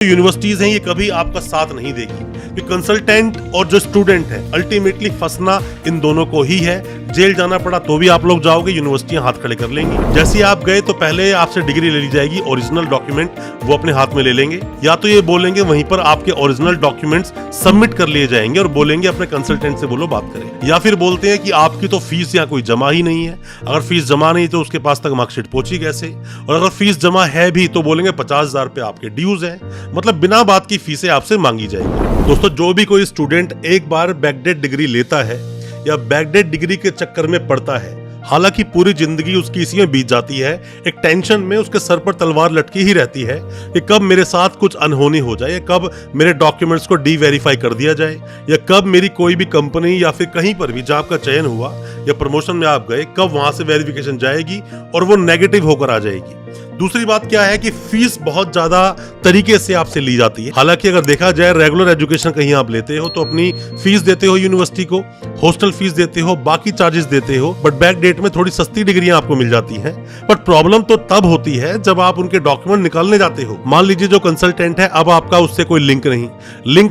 Universities हैं ये कभी आपका साथ नहीं देगी कि कंसल्टेंट और जो स्टूडेंट है अल्टीमेटली फंसना इन दोनों को ही है। जेल जाना पड़ा तो भी आप लोग जाओगे, यूनिवर्सिटियां हाथ खड़े कर लेंगी। जैसे ही आप गए तो पहले आपसे डिग्री ले ली जाएगी, ओरिजिनल डॉक्यूमेंट वो अपने हाथ में ले लेंगे, या तो ये बोलेंगे वहीं पर आपके ओरिजिनल डॉक्यूमेंट्स सबमिट कर लिए जाएंगे और बोलेंगे अपने कंसल्टेंट से बोलो बात करें, या फिर बोलते हैं कि आपकी तो फीस यहाँ कोई जमा ही नहीं है। अगर फीस जमा नहीं तो उसके पास तक मार्कशीट पहुंची कैसे, और अगर फीस जमा है भी तो बोलेंगे 50,000 रुपए आपके ड्यूज हैं, मतलब बिना बात की फीसें आपसे मांगी जाएगी। दोस्तों, जो भी कोई स्टूडेंट एक बार बैकडेट डिग्री लेता है या बैकडेट डिग्री के चक्कर में पड़ता है, हालांकि पूरी जिंदगी उसकी इसी में बीत जाती है, एक टेंशन में उसके सर पर तलवार लटकी ही रहती है कि कब मेरे साथ कुछ अनहोनी हो जाए, कब मेरे डॉक्यूमेंट्स को डी-वेरीफाई कर दिया जाए, या कब मेरी कोई भी कंपनी या फिर कहीं पर भी जॉब का चयन हुआ या प्रमोशन में आप गए, कब वहां से वेरिफिकेशन जाएगी और वो नेगेटिव होकर आ जाएगी। दूसरी बात क्या है कि फीस बहुत ज्यादा तरीके से आपसे ली जाती है। हालांकि अगर देखा जाए रेगुलर एजुकेशन कहीं आप लेते हो तो अपनी फीस देते हो यूनिवर्सिटी को, हॉस्टल फीस देते हो, बाकी चार्जेस देते हो, बट बैक डेट में थोड़ी सस्ती डिग्रियां आपको मिल जाती हैं। बट प्रॉब्लम तो तब होती है जब आप उनके डॉक्यूमेंट निकालने जाते हो। मान लीजिए जो कंसल्टेंट है, अब आपका उससे कोई लिंक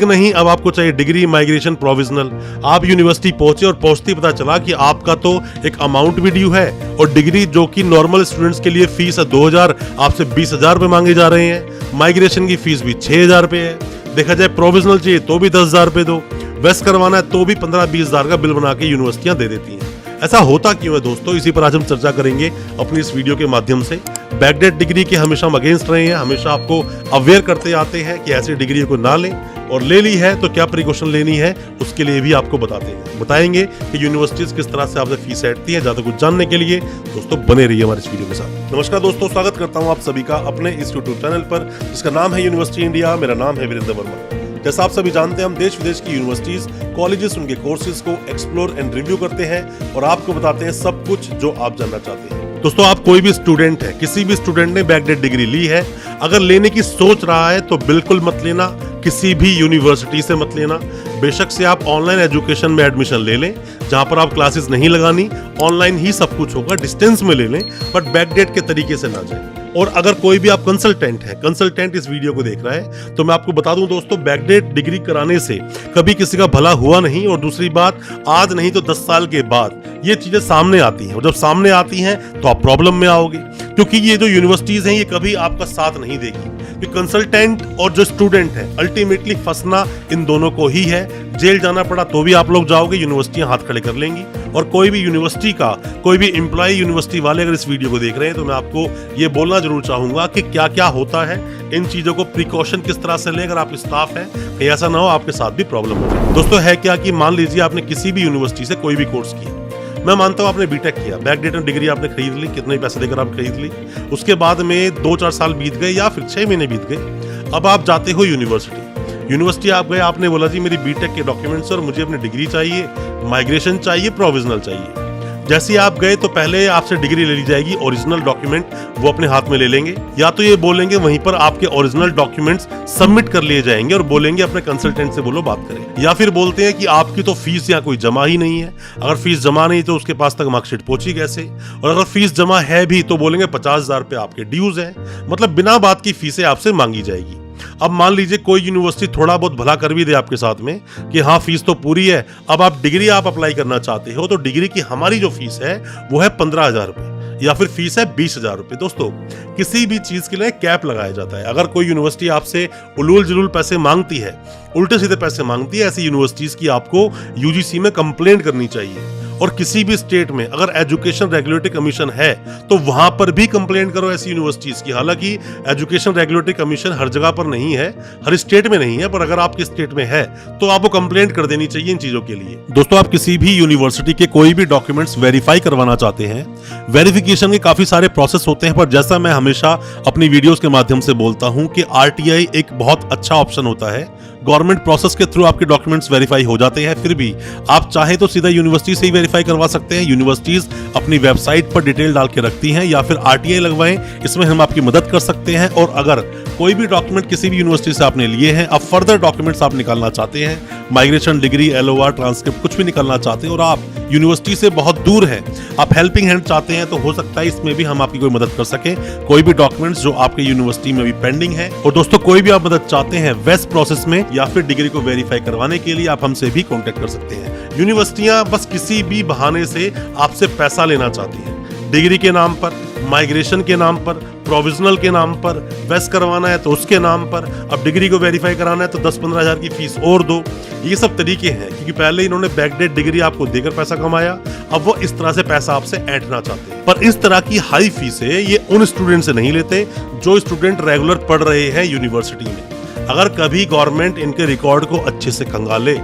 नहीं, अब आपको चाहिए डिग्री माइग्रेशन प्रोविजनल। आप यूनिवर्सिटी पहुंचे और पहुंचते पता चला कि आपका तो एक अमाउंट भी ड्यू है और डिग्री जो कि नॉर्मल स्टूडेंट्स के लिए फीस है 2,000, आपसे 20,000 रुपए मांगे जा रहे हैं। माइग्रेशन की फीस भी 6,000 रुपए है। देखा जाए प्रोविजनल चाहिए तो भी 10,000 रुपए दो, वेस्ट करवाना है तो भी 15-20,000 का बिल बना के यूनिवर्सिटियां दे देती हैं। ऐसा होता क्यों है दोस्तों, इसी पर आज हम चर्चा करेंगे अपनी इस वीडियो के माध्यम से। बैकडेट डिग्री के हमेशा हम अगेंस्ट रहे हैं, हमेशा आपको अवेयर करते आते हैं कि ऐसी डिग्री को ना लें, और ले ली है तो क्या प्रिकॉशन लेनी है उसके लिए भी आपको बताएंगे कि यूनिवर्सिटीज किस तरह से आपसे फीस हटती है। ज्यादा कुछ जानने के लिए दोस्तों बने रहिए हमारे इस वीडियो के साथ। नमस्कार दोस्तों, स्वागत करता हूं आप सभी का अपने इस यूट्यूब चैनल पर जिसका नाम है यूनिवर्सिटी इंडिया। मेरा नाम है वीरेंद्र वर्मा। जैसा आप सभी जानते हैं, हम देश विदेश की यूनिवर्सिटीज, कॉलेजेस, उनके कोर्सेज को एक्सप्लोर एंड रिव्यू करते हैं और आपको बताते हैं सब कुछ जो आप जानना चाहते हैं। दोस्तों, आप कोई भी स्टूडेंट है, किसी भी स्टूडेंट ने बैकडेट डिग्री ली है, अगर लेने की सोच रहा है तो बिल्कुल मत लेना, किसी भी यूनिवर्सिटी से मत लेना। बेशक से आप ऑनलाइन एजुकेशन में एडमिशन ले लें, जहां पर आप क्लासेस नहीं लगानी, ऑनलाइन ही सब कुछ होगा, डिस्टेंस में ले लें, बट बैकडेट के तरीके से ना जाए। और अगर कोई भी आप कंसल्टेंट इस वीडियो को देख रहा है तो मैं आपको बता दूं दोस्तों, बैकडेट डिग्री कराने से कभी किसी का भला हुआ नहीं। और दूसरी बात, आज नहीं तो 10 साल के बाद ये चीजें सामने आती हैं, और जब सामने आती हैं तो आप प्रॉब्लम में आओगे, क्योंकि ये जो यूनिवर्सिटीज हैं ये कभी आपका साथ नहीं देगी कि कंसल्टेंट और जो स्टूडेंट है अल्टीमेटली फंसना इन दोनों को ही है। जेल जाना पड़ा तो भी आप लोग जाओगे, यूनिवर्सिटियां हाथ खड़े कर लेंगी। और कोई भी यूनिवर्सिटी का कोई भी एम्प्लॉय, यूनिवर्सिटी वाले अगर इस वीडियो को देख रहे हैं तो मैं आपको ये बोलना जरूर चाहूंगा कि क्या क्या होता है, इन चीजों को प्रिकॉशन किस तरह से लें अगर आप स्टाफ हैं, कहीं ऐसा ना हो आपके साथ भी प्रॉब्लम हो। दोस्तों, है क्या कि मान लीजिए आपने किसी भी यूनिवर्सिटी से कोई भी कोर्स किया, मैं मानता हूं आपने बीटेक किया, बैकडेट डिग्री आपने खरीद ली, कितने पैसे देकर आप खरीद ली, उसके बाद में 2-4 साल बीत गए या फिर 6 महीने बीत गए, अब आप जाते हो यूनिवर्सिटी आप गए, आपने बोला जी मेरी बीटेक के डॉक्यूमेंट्स और मुझे अपनी डिग्री चाहिए, माइग्रेशन चाहिए, प्रोविजनल चाहिए। जैसे आप गए तो पहले आपसे डिग्री ले ली जाएगी, ओरिजिनल डॉक्यूमेंट वो अपने हाथ में ले लेंगे, या तो ये बोलेंगे वहीं पर आपके ओरिजिनल डॉक्यूमेंट्स सबमिट कर लिए जाएंगे और बोलेंगे अपने कंसल्टेंट से बोलो बात करें, या फिर बोलते हैं कि आपकी तो फीस यहाँ कोई जमा ही नहीं है। अगर फीस जमा नहीं तो उसके पास तक मार्कशीट पहुंची कैसे, और अगर फीस जमा है भी तो बोलेंगे 50,000 रुपए आपके ड्यूज हैं, मतलब बिना बात की फीसें आपसे मांगी जाएगी। अब मान लीजिए कोई यूनिवर्सिटी थोड़ा बहुत भला कर भी दे आपके साथ में कि हाँ फीस तो पूरी है, अब आप डिग्री अप्लाई करना चाहते हो तो डिग्री की हमारी जो फीस है वो है 15,000 रुपए, या फिर फीस है 20,000 रुपए। दोस्तों, किसी भी चीज के लिए कैप लगाया जाता है। अगर कोई यूनिवर्सिटी आपसे उलूल जुलूल पैसे मांगती है, उल्टे सीधे पैसे मांगती है, ऐसी यूनिवर्सिटीज की आपको यूजीसी में कंप्लेंट करनी चाहिए। और किसी भी स्टेट में अगर एजुकेशन रेगुलेटरी कमीशन है तो वहां पर भी कंप्लेंट करो ऐसी यूनिवर्सिटीज की। हालांकि एजुकेशन रेगुलेटरी कमीशन हर जगह पर नहीं है, हर स्टेट में नहीं है, पर अगर आपके स्टेट में है तो आपको कंप्लेंट कर देनी चाहिए इन चीजों के लिए। दोस्तों, आप किसी भी यूनिवर्सिटी के कोई भी डॉक्यूमेंट्स वेरीफाई करवाना चाहते हैं, वेरिफिकेशन के काफी सारे प्रोसेस होते हैं, पर जैसा मैं हमेशा अपनी वीडियोस के माध्यम से बोलता हूं कि आरटीआई एक बहुत अच्छा ऑप्शन होता है। गवर्नमेंट प्रोसेस के थ्रू आपके डॉक्यूमेंट्स वेरीफाई हो जाते हैं, फिर भी आप चाहे तो सीधा यूनिवर्सिटी से ही वेरीफाई करवा सकते हैं। यूनिवर्सिटीज अपनी वेबसाइट पर डिटेल डाल के रखती हैं, या फिर आरटीआई लगवाएं, इसमें हम आपकी मदद कर सकते हैं। और अगर कोई भी डॉक्यूमेंट किसी भी यूनिवर्सिटी से आपने लिए हैं, अब फर्दर डॉक्यूमेंट्स आप निकालना चाहते हैं, माइग्रेशन, डिग्री, LOR, ट्रांसक्रिप्ट कुछ भी निकालना चाहते हैं और आप यूनिवर्सिटी से बहुत दूर हैं, आप हेल्पिंग हैंड चाहते हैं, तो हो सकता है इसमें भी हम आपकी कोई मदद कर सकें। कोई भी डॉक्यूमेंट्स जो आपके यूनिवर्सिटी में भी पेंडिंग है, और दोस्तों कोई भी आप मदद चाहते हैं वेस्ट प्रोसेस में या फिर डिग्री को वेरीफाई करवाने के लिए, आप हमसे भी कॉन्टेक्ट कर सकते हैं। यूनिवर्सिटियां बस किसी भी बहाने से आपसे पैसा लेना चाहती हैं, डिग्री के नाम पर, माइग्रेशन के नाम पर, प्रोविजनल के नाम पर, वेस्ट करवाना है तो उसके नाम पर, अब डिग्री को वेरीफाई कराना है तो 10-15 हज़ार की फीस और दो। ये सब तरीके हैं, क्योंकि पहले इन्होंने बैकडेट डिग्री आपको देकर पैसा कमाया, अब वो इस तरह से पैसा आपसे ऐंठना चाहते हैं। पर इस तरह की हाई फीस है ये उन स्टूडेंट से नहीं लेते जो स्टूडेंट रेगुलर पढ़ रहे हैं यूनिवर्सिटी में। अगर कभी गवर्नमेंट इनके रिकॉर्ड को अच्छे से खंगाले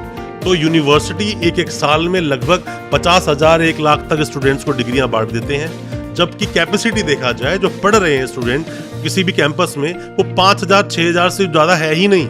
तो यूनिवर्सिटी एक साल में लगभग 50,000 1 लाख तक स्टूडेंट्स को डिग्रियां बांट देते हैं, जबकि कैपेसिटी देखा जाए जो पढ़ रहे हैं स्टूडेंट किसी भी कैंपस में, वो 5,000 6,000 से ज्यादा है ही नहीं।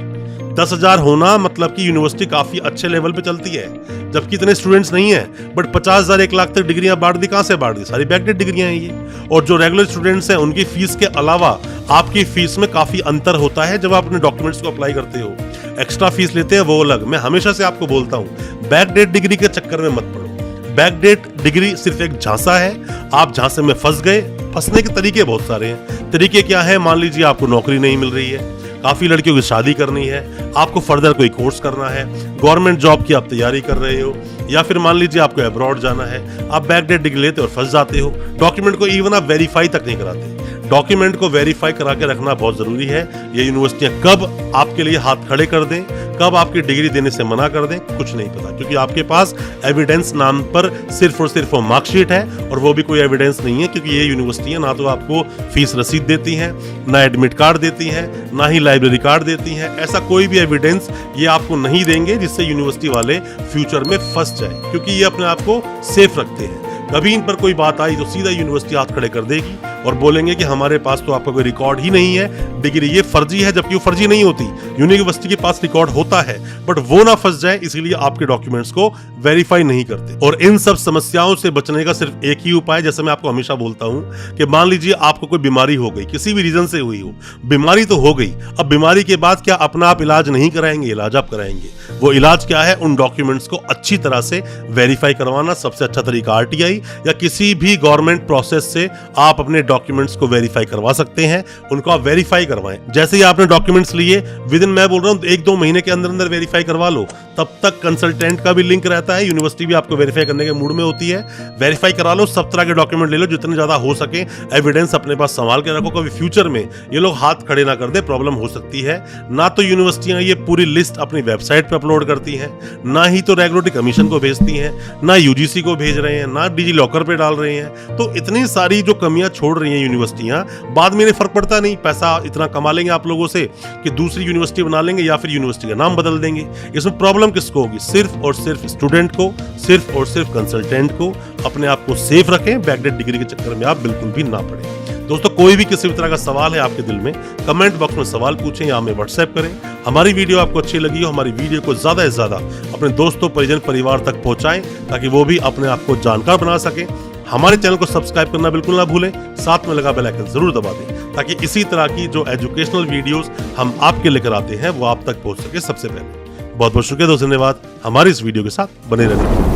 10,000 होना मतलब कि यूनिवर्सिटी काफी अच्छे लेवल पे चलती है, जबकि इतने स्टूडेंट्स नहीं है। बट 50,000 1 लाख तक डिग्रियां बांट दी, कहां से बांट दी? सारी बैकडेट डिग्रियां हैं ये। और जो रेगुलर स्टूडेंट्स हैं उनकी फीस के अलावा आपकी फीस में काफी अंतर होता है जब आप अपने डॉक्यूमेंट्स को अप्लाई करते हो। एक्स्ट्रा फीस लेते हैं वो अलग। मैं हमेशा से आपको बोलता हूँ, बैकडेट डिग्री के चक्कर में मत पड़ो। बैकडेट डिग्री सिर्फ एक झांसा है, आप झांसे में फंस गए। फंसने के तरीके बहुत सारे हैं। तरीके क्या है? मान लीजिए आपको नौकरी नहीं मिल रही है, काफी लड़कियों की शादी करनी है, आपको फर्दर कोई कोर्स करना है, गवर्नमेंट जॉब की आप तैयारी कर रहे हो, या फिर मान लीजिए आपको अब्रॉड जाना है, आप बैकडेट डिग्री लेते और फंस जाते हो। डॉक्यूमेंट को इवन आप वेरीफाई तक नहीं कराते। डॉक्यूमेंट को वेरीफाई करा के रखना बहुत जरूरी है। ये यूनिवर्सिटियां कब आपके लिए हाथ खड़े कर दें, कब आपकी डिग्री देने से मना कर दें, कुछ नहीं पता, क्योंकि आपके पास एविडेंस नाम पर सिर्फ और सिर्फ मार्कशीट है, और वो भी कोई एविडेंस नहीं है, क्योंकि ये यूनिवर्सिटियां ना तो आपको फीस रसीद देती हैं, ना एडमिट कार्ड देती हैं, ना ही लाइब्रेरी कार्ड देती हैं। ऐसा कोई भी एविडेंस ये आपको नहीं देंगे जिससे यूनिवर्सिटी वाले फ्यूचर में फंस जाए, क्योंकि ये अपने आप को सेफ रखते हैं। कभी इन पर कोई बात आई तो सीधा यूनिवर्सिटी हाथ खड़े कर देगी और बोलेंगे कि हमारे पास तो आपका कोई रिकॉर्ड ही नहीं है, डिग्री ये फर्जी है, जबकि वो फर्जी नहीं होती। यूनिवर्सिटी के पास रिकॉर्ड होता है, बट वो ना फंस जाए इसलिए आपके डॉक्यूमेंट्स को वेरीफाई नहीं करते। और इन सब समस्याओं से बचने का सिर्फ एक ही उपाय, जैसे मैं आपको हमेशा बोलता हूं कि मान लीजिए आपको कोई बीमारी हो गई, किसी भी रीजन से हुई हो, बीमारी तो हो गई, अब बीमारी के बाद क्या अपना आप इलाज नहीं कराएंगे? इलाज आप कराएंगे। वो इलाज क्या है? उन डॉक्यूमेंट्स को अच्छी तरह से वेरीफाई करवाना। सबसे अच्छा तरीका आरटीआई या किसी भी गवर्नमेंट प्रोसेस से आप अपने डॉक्यूमेंट्स को वेरीफाई करवा सकते हैं। उनको आप वेरीफाई करवाएं। जैसे ही आपने डॉक्यूमेंट्स लिए, विद इन, मैं बोल रहा हूं 1-2 महीने के अंदर अंदर वेरीफाई करवा लो। तब तक कंसल्टेंट का भी लिंक रहता है, यूनिवर्सिटी भी आपको वेरीफाई करने के मूड में होती है। वेरीफाई करा लो, सब तरह के डॉक्यूमेंट ले लो, जितने ज्यादा हो सके। एविडेंस अपने पास संभाल के रखो, कभी फ्यूचर में ये लोग हाथ खड़े ना कर दे, प्रॉब्लम हो सकती है। ना तो यूनिवर्सिटियां ये पूरी लिस्ट अपनी वेबसाइट पर अपलोड करती हैं, ना ही तो रेगुलेटरी कमीशन को भेजती हैं, ना यूजीसी को भेज रहे हैं, ना डिजी लॉकर पे डाल रहे हैं। तो इतनी सारी जो कमियां छोड़ रही हैं यूनिवर्सिटियां, बाद में इन्हें फर्क पड़ता नहीं। पैसा इतना कमा लेंगे आप लोगों से कि दूसरी यूनिवर्सिटी बना लेंगे या फिर यूनिवर्सिटी का नाम बदल देंगे। इसमें प्रॉब्लम किसको होगी? सिर्फ और सिर्फ स्टूडेंट को, सिर्फ और सिर्फ कंसल्टेंट को। अपने आप को सेफ रखें, बैकडेट डिग्री के चक्कर में आप बिल्कुल भी ना पड़े। दोस्तों, कोई भी किसी भी तरह का सवाल है आपके दिल में, कमेंट बॉक्स में सवाल पूछें या हमें व्हाट्सएप करें। हमारी वीडियो आपको अच्छी लगी हो, हमारी वीडियो को ज्यादा से ज्यादा अपने दोस्तों, परिजन, परिवार तक पहुंचाएं, ताकि वो भी अपने आप को जानकार बना सकें। हमारे चैनल को सब्सक्राइब करना बिल्कुल ना भूलें, साथ में लगा बेल आइकन जरूर दबा दें, ताकि इसी तरह की जो एजुकेशनल वीडियोस हम आपके लेकर आते हैं वो आप तक पहुंच सके सबसे पहले। बहुत बहुत शुक्रिया दोस्तों, धन्यवाद हमारी इस वीडियो के साथ बने रहने के लिए।